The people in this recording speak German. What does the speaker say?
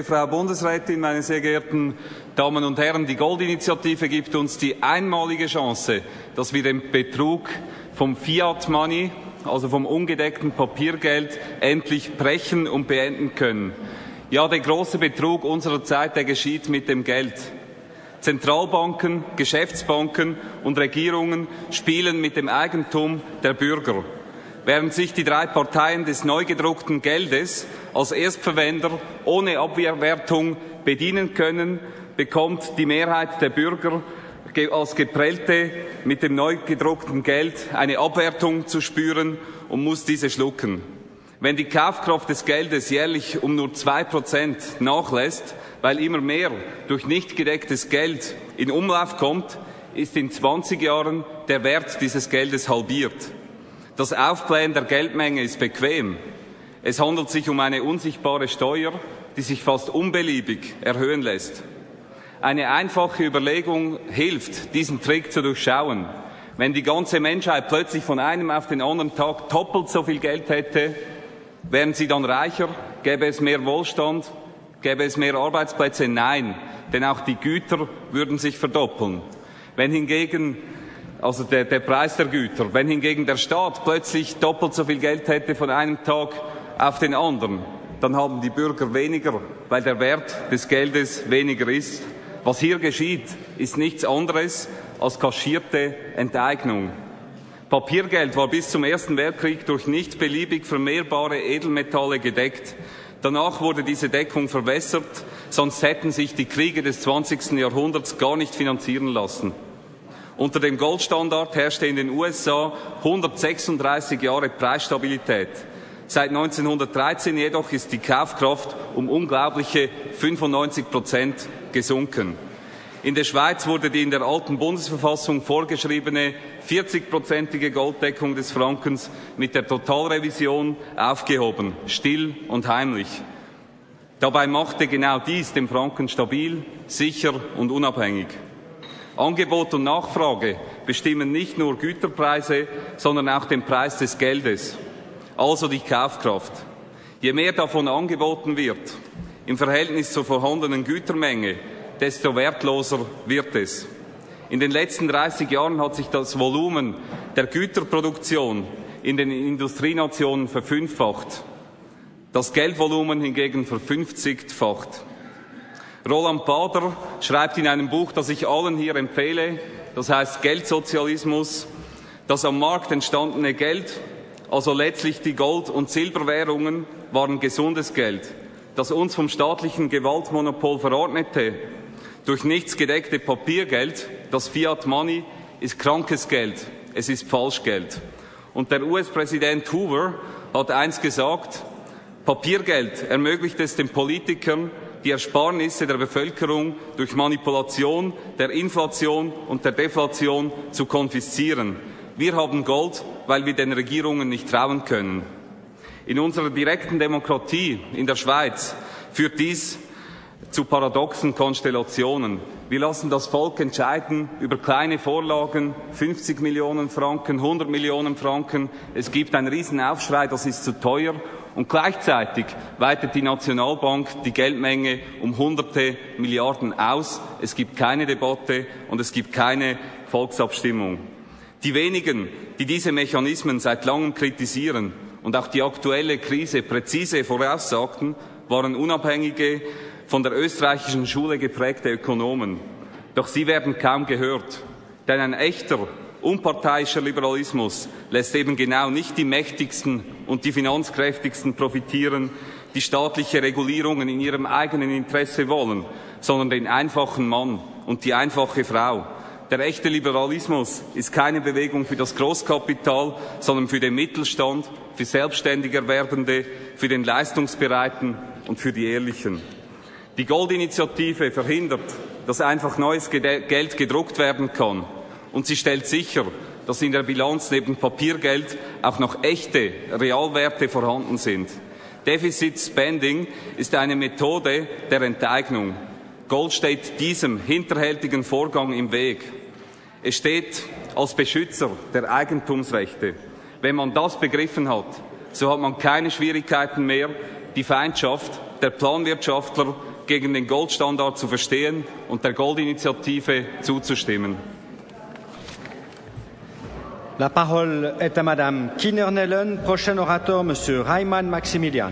Frau Bundesrätin, meine sehr geehrten Damen und Herren, die Goldinitiative gibt uns die einmalige Chance, dass wir den Betrug vom Fiat Money, also vom ungedeckten Papiergeld, endlich brechen und beenden können. Ja, der große Betrug unserer Zeit, der geschieht mit dem Geld. Zentralbanken, Geschäftsbanken und Regierungen spielen mit dem Eigentum der Bürger. Während sich die drei Parteien des neu gedruckten Geldes als Erstverwender ohne Abwertung bedienen können, bekommt die Mehrheit der Bürger als Geprellte mit dem neu gedruckten Geld eine Abwertung zu spüren und muss diese schlucken. Wenn die Kaufkraft des Geldes jährlich um nur 2% nachlässt, weil immer mehr durch nicht gedecktes Geld in Umlauf kommt, ist in 20 Jahren der Wert dieses Geldes halbiert. Das Aufblähen der Geldmenge ist bequem. Es handelt sich um eine unsichtbare Steuer, die sich fast unbeliebig erhöhen lässt. Eine einfache Überlegung hilft, diesen Trick zu durchschauen. Wenn die ganze Menschheit plötzlich von einem auf den anderen Tag doppelt so viel Geld hätte, wären sie dann reicher? Gäbe es mehr Wohlstand? Gäbe es mehr Arbeitsplätze? Nein, denn auch die Güter würden sich verdoppeln. Wenn hingegen also der Preis der Güter. Wenn hingegen der Staat plötzlich doppelt so viel Geld hätte von einem Tag auf den anderen, dann haben die Bürger weniger, weil der Wert des Geldes weniger ist. Was hier geschieht, ist nichts anderes als kaschierte Enteignung. Papiergeld war bis zum Ersten Weltkrieg durch nicht beliebig vermehrbare Edelmetalle gedeckt. Danach wurde diese Deckung verwässert, sonst hätten sich die Kriege des 20. Jahrhunderts gar nicht finanzieren lassen. Unter dem Goldstandard herrschte in den USA 136 Jahre Preisstabilität. Seit 1913 jedoch ist die Kaufkraft um unglaubliche 95% gesunken. In der Schweiz wurde die in der alten Bundesverfassung vorgeschriebene 40-prozentige Golddeckung des Frankens mit der Totalrevision aufgehoben, still und heimlich. Dabei machte genau dies den Franken stabil, sicher und unabhängig. Angebot und Nachfrage bestimmen nicht nur Güterpreise, sondern auch den Preis des Geldes, also die Kaufkraft. Je mehr davon angeboten wird, im Verhältnis zur vorhandenen Gütermenge, desto wertloser wird es. In den letzten 30 Jahren hat sich das Volumen der Güterproduktion in den Industrienationen verfünffacht, das Geldvolumen hingegen verfünfzigfacht. Roland Bader schreibt in einem Buch, das ich allen hier empfehle, das heißt Geldsozialismus, das am Markt entstandene Geld, also letztlich die Gold- und Silberwährungen, waren gesundes Geld. Das uns vom staatlichen Gewaltmonopol verordnete, durch nichts gedeckte Papiergeld, das Fiat Money, ist krankes Geld, es ist Falschgeld. Und der US-Präsident Hoover hat einst gesagt, Papiergeld ermöglicht es den Politikern, die Ersparnisse der Bevölkerung durch Manipulation der Inflation und der Deflation zu konfiszieren. Wir haben Gold, weil wir den Regierungen nicht trauen können. In unserer direkten Demokratie in der Schweiz führt dies zu paradoxen Konstellationen. Wir lassen das Volk entscheiden über kleine Vorlagen, 50 Millionen Franken, 100 Millionen Franken. Es gibt einen Riesenaufschrei, das ist zu teuer. Und gleichzeitig weitet die Nationalbank die Geldmenge um hunderte Milliarden aus. Es gibt keine Debatte und es gibt keine Volksabstimmung. Die wenigen, die diese Mechanismen seit langem kritisieren und auch die aktuelle Krise präzise voraussagten, waren unabhängige, von der österreichischen Schule geprägte Ökonomen. Doch sie werden kaum gehört, denn ein echter, unparteiischer Liberalismus lässt eben genau nicht die Mächtigsten und die Finanzkräftigsten profitieren, die staatliche Regulierungen in ihrem eigenen Interesse wollen, sondern den einfachen Mann und die einfache Frau. Der echte Liberalismus ist keine Bewegung für das Großkapital, sondern für den Mittelstand, für Selbstständigerwerbende, für den Leistungsbereiten und für die Ehrlichen. Die Goldinitiative verhindert, dass einfach neues Geld gedruckt werden kann. Und sie stellt sicher, dass in der Bilanz neben Papiergeld auch noch echte Realwerte vorhanden sind. Deficit Spending ist eine Methode der Enteignung. Gold steht diesem hinterhältigen Vorgang im Weg. Es steht als Beschützer der Eigentumsrechte. Wenn man das begriffen hat, so hat man keine Schwierigkeiten mehr, die Feindschaft der Planwirtschaftler gegen den Goldstandard zu verstehen und der Goldinitiative zuzustimmen. La parole est à Madame Kinner-Nellen. Prochain orateur, Monsieur Reimann Maximilian.